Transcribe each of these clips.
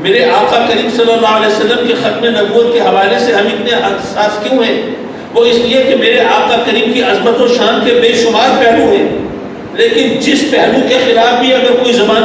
میرے آقا کریم صلی اللہ علیہ وسلم کے ختم نبوت کے حوالے سے ہم اتنے حساس کیوں ہیں؟ وہ اس لیے کہ میرے آقا کریم کی عظمت و شان کے بے شمار پہلو ہیں، لیکن جس پہلو کے خلاف بھی اگر کوئی زبان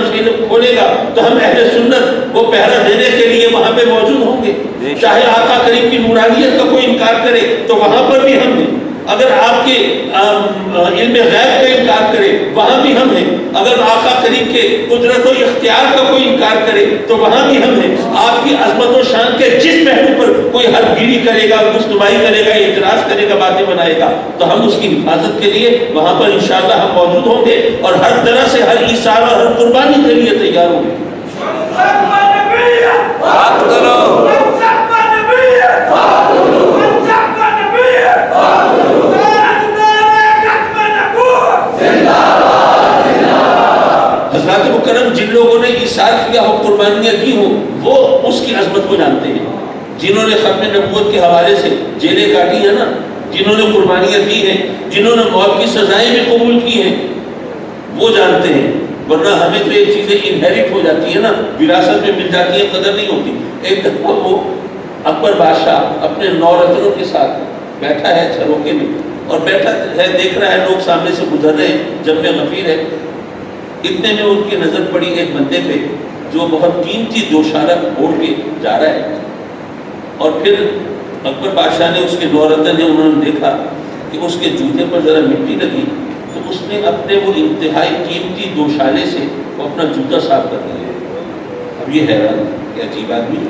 کھولے گا تو ہم اہل سنت وہ پہرا دینے کے لیے وہاں پہ موجود ہوں گے۔ چاہے آقا کریم کی نورانیت کا کوئی انکار کرے تو وہاں پر بھی ہم ہیں، اگر آپ کے علم غیب کا انکار کرے وہاں بھی ہم ہیں، اگر آقا کریم کے قدرت و اختیار کا کوئی انکار کرے تو وہاں بھی ہم ہیں۔ آپ کی عظمت و شان کے جس پہلو پر کوئی حد گیری کرے گا، گفتمائی کرے گا، اعتراض کرے گا، باتیں بنائے گا تو ہم اس کی حفاظت کے لیے وہاں پر انشاءاللہ ہم موجود ہوں گے اور ہر طرح سے ہر ایثار اور ہر قربانی کے لیے تیار ہوں گے۔ حضرات مکرم جن لوگوں نے ایثار کیا ہو، قربانیاں دی ہو، وہ اس کی عظمت کو جانتے ہیں۔ جنہوں نے ختم نبوت کے حوالے سے جیلیں کاٹی ہیں نا، جنہوں نے قربانیاں دی ہیں، جنہوں نے موت کی سزائیں بھی قبول کی ہیں، وہ جانتے ہیں۔ ورنہ ہمیں تو یہ چیزیں انہیریٹ ہو جاتی ہیں نا، وراثت میں مل جاتی ہیں، قدر نہیں ہوتی۔ ایک دفعہ وہ اکبر بادشاہ اپنے 9 رتنوں کے ساتھ بیٹھا ہے جھروکے میں، اور بیٹھا ہے دیکھ رہا ہے لوگ سامنے سے گزر رہے ہیں، جب میں غفیر ہے۔ اتنے میں ان کی نظر پڑی ایک بندے پہ جو بہت قیمتی دوشارہ اوڑھ کے جا رہا ہے، اور پھر اکبر بادشاہ نے اس کے 9 رتن ہیں، انہوں نے دیکھا کہ اس کے جوتے پر ذرا مٹی لگی تو اس نے اپنے وہ انتہائی قیمتی دوشالے سے وہ اپنا جوتا صاف کر دیا۔ اب یہ حیران کہ عجیب آدمی،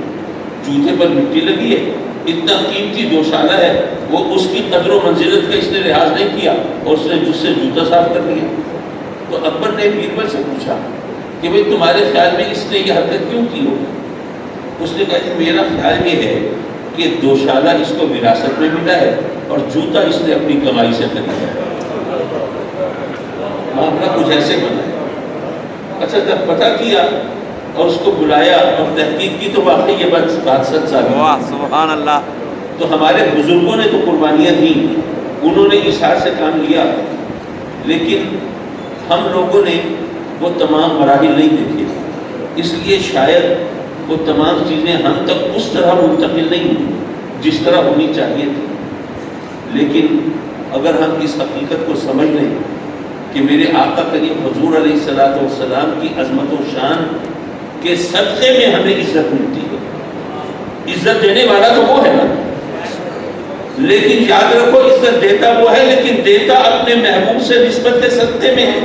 جوتے پر مٹی لگی ہے، اتنا قیمتی دوشالہ ہے، وہ اس کی قدر و منزلت کا اس نے لحاظ نہیں کیا اور اس نے جس سے جوتا صاف کر دیا۔ تو اکبر نے بیربل سے پوچھا کہ بھئی تمہارے خیال میں اس نے یہ حرکت کیوں کی ہوگی؟ اس نے کہا کہ میرا خیال یہ ہے کہ دوشالہ اس کو وراثت میں ملا ہے اور جوتا اس نے اپنی کمائی سے خریدا ہے۔ معاملہ کچھ ایسے بنا ہے۔ اچھا جب پتہ کیا اور اس کو بلایا اور تحقیق کی تو واقعی یہ بات سچ ثابت ہوئی۔ سبحان اللہ۔ تو ہمارے بزرگوں نے تو قربانیاں دیں، انہوں نے ایثار سے کام لیا، لیکن ہم لوگوں نے وہ تمام مراحل نہیں دیکھے، اس لیے شاید وہ تمام چیزیں ہم تک اس طرح منتقل نہیں ہوئی جس طرح ہونی چاہیے تھی۔ لیکن اگر ہم اس حقیقت کو سمجھ لیں کہ میرے آقا کریم حضور علیہ الصلوۃ والسلام کی عظمت و شان کے صدقے میں ہمیں عزت ملتی ہے، عزت دینے والا تو وہ ہے نا، لیکن یاد رکھو عزت دیتا وہ ہے لیکن دیتا اپنے محبوب سے نسبت کے صدقے میں ہے۔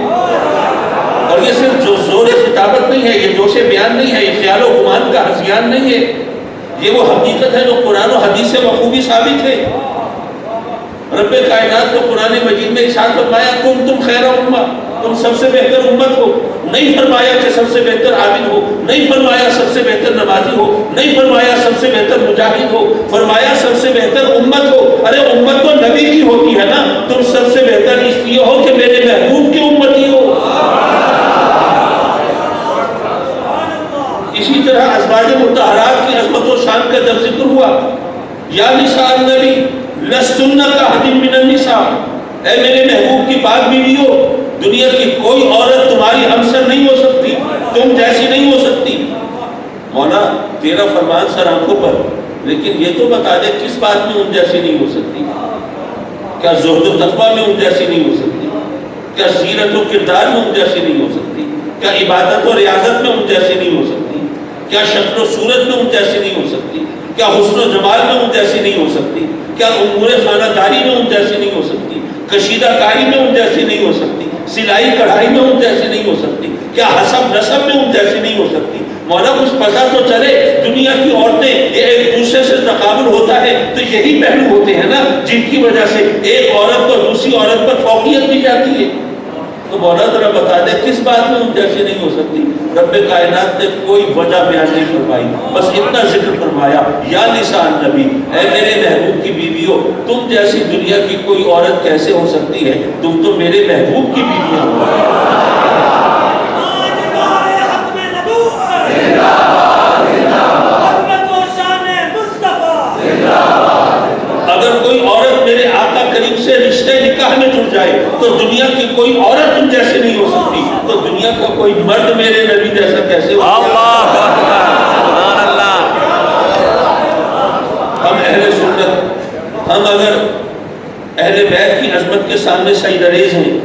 اور یہ صرف جو زور خطابت نہیں ہے، یہ جوش بیان نہیں ہے، یہ خیال و گمان کا ہذیان نہیں ہے، یہ وہ حقیقت ہے جو قرآن و حدیث سے بخوبی ثابت ہے۔ رب کائنات نے قرآن مجید میں ارشاد فرمایا کنتم خیر امہ، تم سب سے بہتر امت ہو، نہیں فرمایا کہ سب سے بہتر عابد ہو، نہیں فرمایا سب سے بہتر نمازی ہو، نہیں فرمایا سب سے بہتر مجاہد ہو، فرمایا سب سے بہتر امت ہو۔ ارے امت تو نبی کی ہوتی ہے نا، تم سب سے بہتر اس لیے ہو کہ میرے محبوب کی امتی ہو۔ اسی طرح ازواج مطہرات کی عظمت و شان کا جب ذکر ہوا، یا نساء النبی لستن کاحد من النساء، اے میرے محبوب کی پاک بیویوں، دنیا کی کوئی عورت تمہاری ہمسر نہیں ہو سکتی، تم جیسی نہیں ہو سکتی۔ مولا تیرا فرمان سر آنکھوں پر، لیکن یہ تو بتا دے کس بات میں ان جیسی نہیں ہو سکتی؟ کیا زہد و تقویٰ میں ان جیسی نہیں ہو سکتی؟ کیا سیرت و کردار میں ان جیسی نہیں ہو سکتی؟ کیا عبادت و ریاضت میں ان جیسی نہیں ہو سکتی؟ کیا شکل و صورت میں ان جیسی نہیں ہو سکتی؟ کیا حسن و جمال میں ان جیسی نہیں ہو سکتی؟ کیا امور خانہ داری میں ان جیسی نہیں ہو سکتی؟ کشیدہ کاری میں ان جیسی نہیں ہو سکتی؟ سلائی کڑھائی میں ان جیسی نہیں ہو سکتی؟ کیا حسب نسب میں ان جیسی نہیں ہو سکتی؟ مولا کچھ پتہ تو چلے، دنیا کی عورتیں ایک دوسرے سے تقابل ہوتا ہے تو یہی پہلو ہوتے ہیں نا جن کی وجہ سے ایک عورت کو دوسری عورت پر فوقیت دی جاتی ہے۔ تو مولا ذرا بتا دے کس بات میں ان جیسی نہیں ہو سکتی؟ رب کائنات نے کوئی وجہ بیان نہیں فرمائی، بس اتنا ذکر فرمایا یا نساء النبی، اے میرے محبوب کی بیویوں، تم جیسی دنیا کی کوئی عورت کیسے ہو سکتی ہے؟ تم تو میرے محبوب کی بیویاں ہو۔ اگر کوئی عورت میرے آقا کریم سے رشتے نکاح میں جڑ جائے تو دنیا کی کوئی عورت ان جیسے نہیں ہو سکتی، تو دنیا کا کوئی مرد میرے نبی جیسا کیسے ہو سکتا ہے؟ سامنے سجدہ ریز ہیں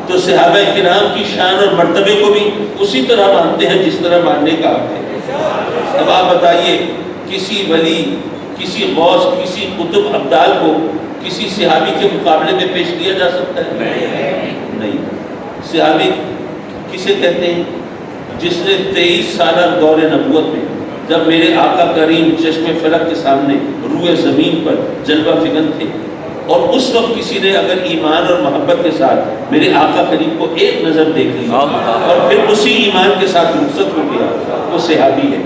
تو صحابہ کرام کی شان اور مرتبے کو بھی اسی طرح مانتے ہیں جس طرح ماننے کا حق ہے۔ اب آپ بتائیے کسی ولی، کسی غوث، کسی قطب ابدال کو کسی صحابی کے مقابلے میں پیش کیا جا سکتا ہے؟ نہیں۔ صحابی کسے کہتے ہیں؟ جس نے 23 سالہ دور نبوت میں جب میرے آقا کریم چشم فلک کے سامنے روئے زمین پر جلوہ فکن تھے، اور اس وقت کسی نے اگر ایمان اور محبت کے ساتھ میرے آقا کریم کو ایک نظر دیکھ لی اور پھر اسی ایمان کے ساتھ رخصت ہو گیا، وہ صحابی ہے۔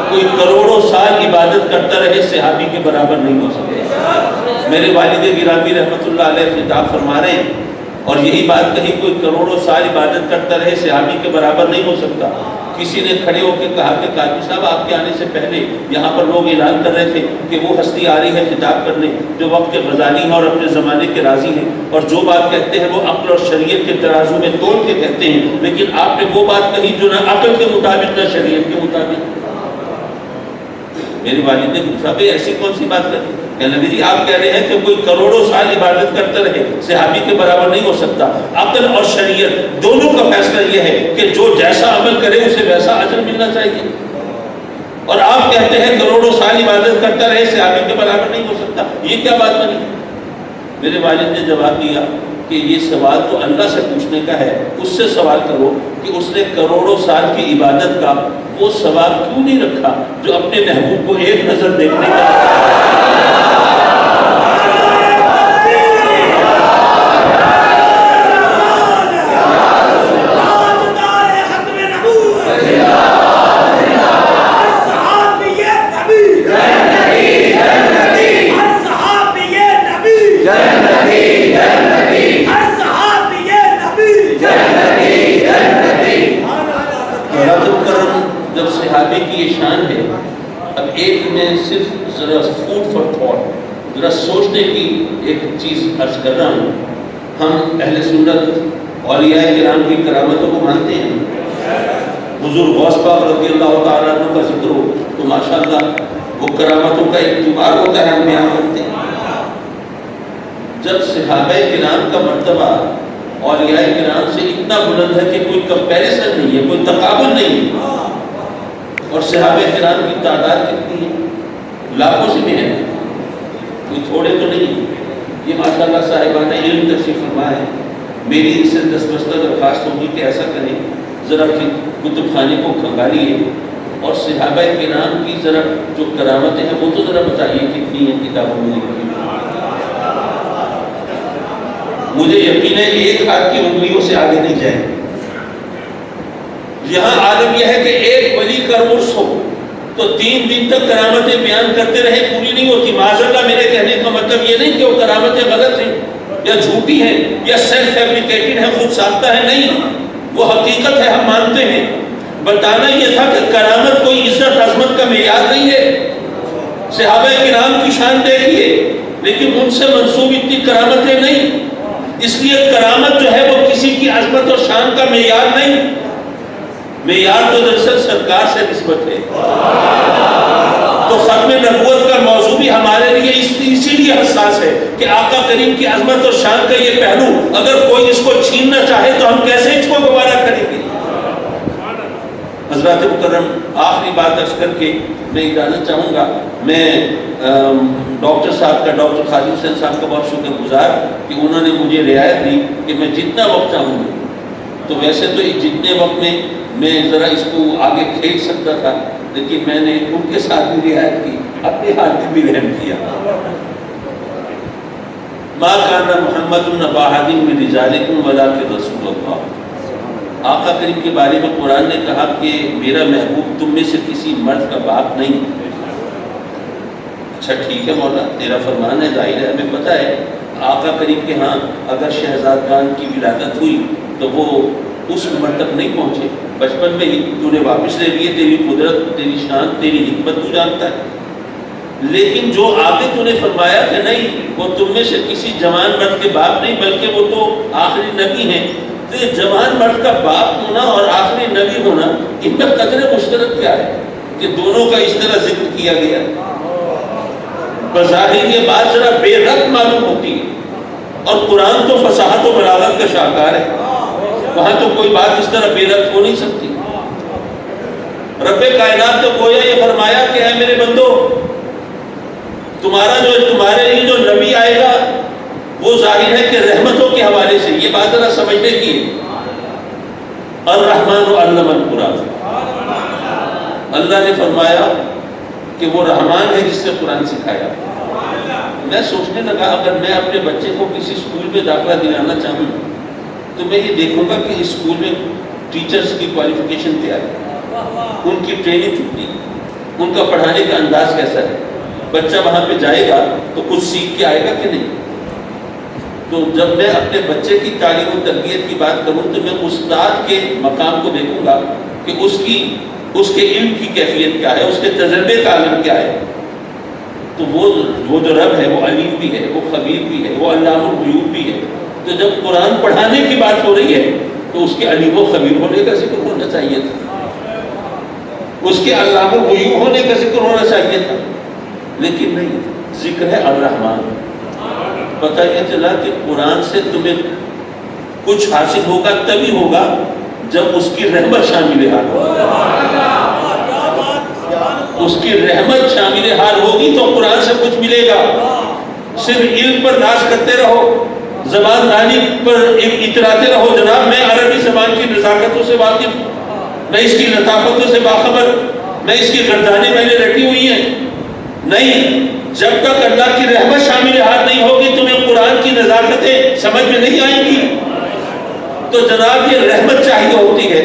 کوئی کروڑوں سال عبادت کرتا رہے صحابی کے برابر نہیں ہو سکتا۔ میرے والد گرامی رحمۃ اللہ علیہ خطاب فرما رہے ہیں، اور یہی بات کہی، کوئی کروڑوں سال عبادت کرتا رہے صحابی کے برابر نہیں ہو سکتا۔ کسی نے کھڑے ہو کے کہا کہ قاضی صاحب آپ کے آنے سے پہلے یہاں پر لوگ اعلان کر رہے تھے کہ وہ ہستی آ رہی ہے خطاب کرنے جو وقت کے غزالی ہیں اور اپنے زمانے کے راضی ہیں، اور جو بات کہتے ہیں وہ عقل اور شریعت کے ترازو میں تول کے کہتے ہیں، لیکن آپ نے وہ بات کہی جو نہ عقل کے مطابق نہ شریعت کے مطابق۔ میری والد نے پوچھا بھائی ایسی کون سی بات کرتی؟ کہ نبی جی آپ کہہ رہے ہیں کہ کوئی کروڑوں سال عبادت کرتے رہے صحابی کے برابر نہیں ہو سکتا۔ عقل اور شریعت دونوں کا فیصلہ یہ ہے کہ جو جیسا عمل کرے اسے ویسا اجر ملنا چاہیے، اور آپ کہتے ہیں کروڑوں سال عبادت کرتا رہے صحابی کے برابر نہیں ہو سکتا، یہ کیا بات بنی؟ میرے والد نے جواب دیا کہ یہ سوال تو اللہ سے پوچھنے کا ہے، اس سے سوال کرو کہ اس نے کروڑوں سال کی عبادت کا وہ ثواب کیوں نہیں رکھا جو اپنے محبوب کو ایک نظر دیکھنے کا۔ جب صحابی کی یہ شان ہے، اب ایک میں صرف ذرا فوڈ فار تھاٹ، ذرا سوچنے کی ایک چیز عرض کر رہا ہوں۔ ہم اہل سنت اولیاء کرام کی کرامتوں کو مانتے ہیں۔ حضور غوث پاک رضی اللہ تعالیٰ عنہ کا ذکر ہو تو ماشاءاللہ وہ کرامتوں کا ایک تیوہار ہوتا ہے، ہم بیان کرتے ہیں۔ جب صحابہ کرام کا مرتبہ اولیاء کرام سے اتنا بلند ہے کہ کوئی کمپیریزن نہیں ہے، کوئی تقابل نہیں ہے، اور صحابہ کرام کی تعداد کتنی ہے؟ لاکھوں سے بھی ہے، کوئی تھوڑے تو نہیں۔ یہ ماشاءاللہ صاحبان علم تشریف فرما ہے۔ میری ان سے دستبستہ درخواست ہوگی کہ ایسا کریں، ذرا کتب خانے کو کھنگالیے اور صحابہ کرام کی ذرا جو کرامتیں ہیں وہ تو ذرا بتائیے کتنی ہیں کتابوں میں لکھی۔ مجھے یقین ہے ایک ہاتھ کی انگلیوں سے آگے نہیں جائے۔ یہاں عالم یہ ہے کہ ایک ولی کا عرس ہو تو 3 دن تک کرامتیں بیان کرتے رہے، پوری نہیں ہوتی۔ معذرت میرے کہنے کا مطلب یہ نہیں کہ وہ کرامتیں غلط ہیں یا جھوٹی ہیں یا سیلف فیبریکیٹڈ ہیں، خود ساختہ ہے، نہیں، وہ حقیقت ہے، ہم مانتے ہیں۔ بتانا یہ تھا کہ کرامت کوئی عزت عظمت کا معیار نہیں ہے۔ صحابہ کرام کی شان دیکھیے، لیکن ان سے منسوب اتنی کرامتیں نہیں، اس لیے کرامت جو ہے وہ کسی کی عظمت اور شان کا معیار نہیں، معیار تو دراصل سرکار سے نسبت ہے۔ تو ختم نبوت کا موضوع بھی ہمارے لیے اسی لیے حساس ہے کہ آقا کریم کی عظمت اور شان کا یہ پہلو اگر کوئی اس کو چھیننا چاہے تو ہم کیسے اس کو گوارا کریں گے؟ حضرات مکرم، آخری بات عرض کر کے میں اجازت چاہوں گا۔ میں ڈاکٹر صاحب کا، ڈاکٹر خالد حسین صاحب کا بہت شکر گزار کہ انہوں نے مجھے رعایت دی کہ میں جتنا وقت چاہوں گا، تو ویسے تو جتنے وقت میں ذرا اس کو آگے کھینچ سکتا تھا، لیکن میں نے ان کے ساتھ بھی رعایت کی، اپنے ہاتھ میں بھی رحم کیا۔ ما کان محمد ابا احد من رجالکم ولکن رسول اللہ۔ آقا کریم کے بارے میں قرآن نے کہا کہ میرا محبوب تم میں سے کسی مرد کا باپ نہیں۔ اچھا ٹھیک ہے مولا، تیرا فرمان ہے، ظاہر ہے، ہمیں پتہ ہے آقا کریم کے ہاں اگر شہزادگان کی ولادت ہوئی تو وہ اس عمر تک نہیں پہنچے، بچپن میں ہی تو نے واپس لے لیے۔ تیری قدرت، تیری شان، تیری حکمت تو جانتا ہے، لیکن جو آگے تو نے فرمایا کہ نہیں وہ تم میں سے کسی جوان مرد کے باپ نہیں بلکہ وہ تو آخری نبی ہیں، تو یہ جوان مرد کا باپ ہونا اور آخری نبی ہونا ان میں قدر مشترک کیا ہے کہ دونوں کا اس طرح ذکر کیا گیا؟ بظاہر یہ بات ذرا بے ربط معلوم ہوتی ہے، اور قرآن تو فصاحت و بلاغت کا شاہکار ہے، وہاں تو کوئی بات اس طرح بے ربط ہو نہیں سکتی۔ رب کائنات تو گویا یہ فرمایا کہ اے میرے بندو، تمہارے لیے جو نبی آئے گا وہ ظاہر ہے کہ رحمتوں کے حوالے سے، یہ بات ذرا سمجھنے کی ہے۔ الرحمن علم القرآن، اللہ نے فرمایا کہ وہ رحمان ہے جس نے قرآن سکھایا۔ میں سوچنے لگا اگر میں اپنے بچے کو کسی اسکول میں داخلہ دلانا چاہوں تو میں یہ دیکھوں گا کہ اسکول میں ٹیچرز کی کوالیفیکیشن کیا ہے، ان کی ٹریننگ کتنی، ان کا پڑھانے کا انداز کیسا ہے۔ بچہ وہاں پہ جائے گا تو کچھ سیکھ کے آئے گا کہ نہیں؟ تو جب میں اپنے بچے کی تعلیم و تربیت کی بات کروں تو میں استاد کے مقام کو دیکھوں گا کہ اس کے علم کی کیفیت کیا ہے، اس کے تجربے کا عالم کیا ہے۔ تو وہ جو رب ہے وہ علیم بھی ہے، وہ خبیر بھی ہے، وہ علام الغیوب بھی ہے۔ تو جب قرآن پڑھانے کی بات ہو رہی ہے تو اس کے علیم و خبیر ہونے کا ذکر ہونا چاہیے تھا، اس کے علام الغیوب ہونے کا ذکر ہونا چاہیے تھا، لیکن نہیں، ذکر ہے الرحمن۔ پتہ یہ چلا کہ قرآن سے تمہیں کچھ حاصل ہوگا تبھی ہوگا جب اس کی رحمت شامل حال ہوگی، اس کی رحمت شامل حال ہوگی تو قرآن سے کچھ ملے گا۔ صرف علم پر ناز کرتے رہو، زبان دانی پر اتراتے رہو، جناب میں عربی زبان کی نزاکتوں سے واقف ہوں، میں اس کی لطافتوں سے باخبر، میں اس کی گردانیں میں نے رٹی ہوئی ہیں۔ نہیں، جب تک اللہ کی رحمت شامل حال نہیں ہوگی تمہیں قرآن کی نزاکتیں سمجھ میں نہیں آئیں گی۔ تو جناب یہ رحمت چاہیے ہوتی ہے۔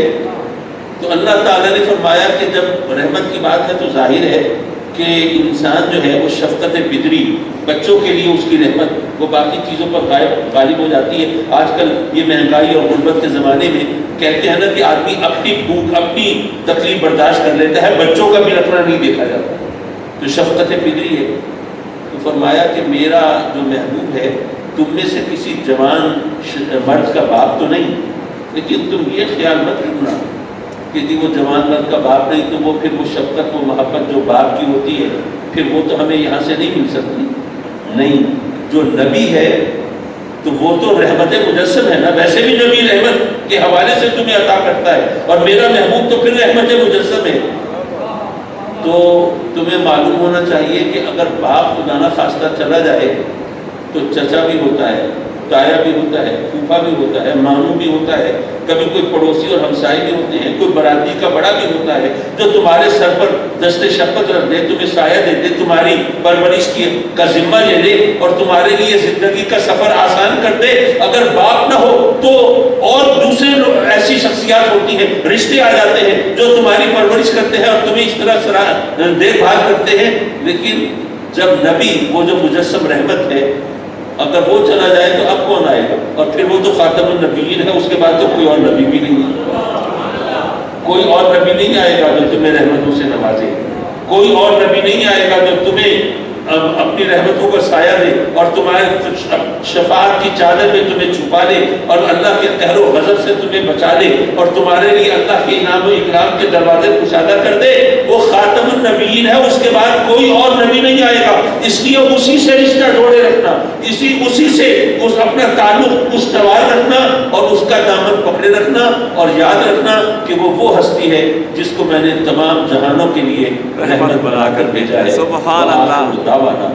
تو اللہ تعالیٰ نے فرمایا کہ جب رحمت کی بات ہے تو ظاہر ہے کہ انسان جو ہے وہ شفقت بدری، بچوں کے لیے اس کی رحمت وہ باقی چیزوں پر غالب ہو جاتی ہے۔ آج کل یہ مہنگائی اور غربت کے زمانے میں کہتے ہیں نا کہ آدمی اپنی بھوک اپنی تکلیف برداشت کر لیتا ہے، بچوں کا بھی رکھنا نہیں دیکھا جاتا، تو شفقت بدری ہے۔ تو فرمایا کہ میرا جو محبوب ہے تم میں سے کسی جوان مرد کا باپ تو نہیں، لیکن تم یہ خیال مت رکھنا کہ وہ جوان مرد کا باپ نہیں تو وہ پھر وہ شفقت و محبت جو باپ کی ہوتی ہے پھر وہ تو ہمیں یہاں سے نہیں مل سکتی۔ نہیں، جو نبی ہے تو وہ تو رحمت مجسم ہے نا، ویسے بھی نبی رحمت کے حوالے سے تمہیں عطا کرتا ہے، اور میرا محبوب تو پھر رحمت مجسم ہے۔ تو تمہیں معلوم ہونا چاہیے کہ اگر باپ خدا نہ خواستہ چلا جائے تو چچا بھی ہوتا ہے، تایا بھی ہوتا ہے، پھوپھا بھی ہوتا ہے، ماموں بھی ہوتا ہے، کبھی کوئی پڑوسی اور ہمسائے بھی ہوتے ہیں، کوئی برادری کا بڑا بھی ہوتا ہے جو تمہارے سر پر دست شفقت رکھ دے، تمہیں سایہ دے دے، تمہاری پرورش کا ذمہ لے لے اور تمہارے لیے زندگی کا سفر آسان کر دے۔ اگر باپ نہ ہو تو اور دوسرے لوگ ایسی شخصیات ہوتی ہیں، رشتے آ جاتے ہیں جو تمہاری پرورش کرتے ہیں اور تمہیں اس طرح دیکھ بھال کرتے ہیں۔ لیکن جب نبی وہ جو مجسم رحمت ہے اگر وہ چلا جائے تو اب کون آئے گا؟ اور پھر وہ تو خاتم النبیین ہے، اس کے بعد تو کوئی اور نبی بھی نہیں ہے، کوئی اور نبی نہیں آئے گا جو تمہیں رحمتوں سے نوازے، کوئی اور نبی نہیں آئے گا جو تمہیں اپنی رحمتوں کا سایہ دے اور تمہارے شفاعت کی چادر میں تمہیں چھپا لے اور اللہ کے قہر و غضب سے تمہیں بچا لے اور تمہارے لیے اللہ کے انعام و اکرام کے دروازے کشادہ کر دے۔ وہ خاتم النبیین ہے، اس کے بعد کوئی اور نبی نہیں آئے گا، اس لیے اسی سے رشتہ جوڑے رکھنا، اسی سے اپنا تعلق استوار رکھنا اور اس کا دامن پکڑے رکھنا اور یاد رکھنا کہ وہ ہستی ہے جس کو میں نے تمام جہانوں کے لیے رحمت بنا کر بھیجا ہے۔ سبحان اللہ۔ دعوانا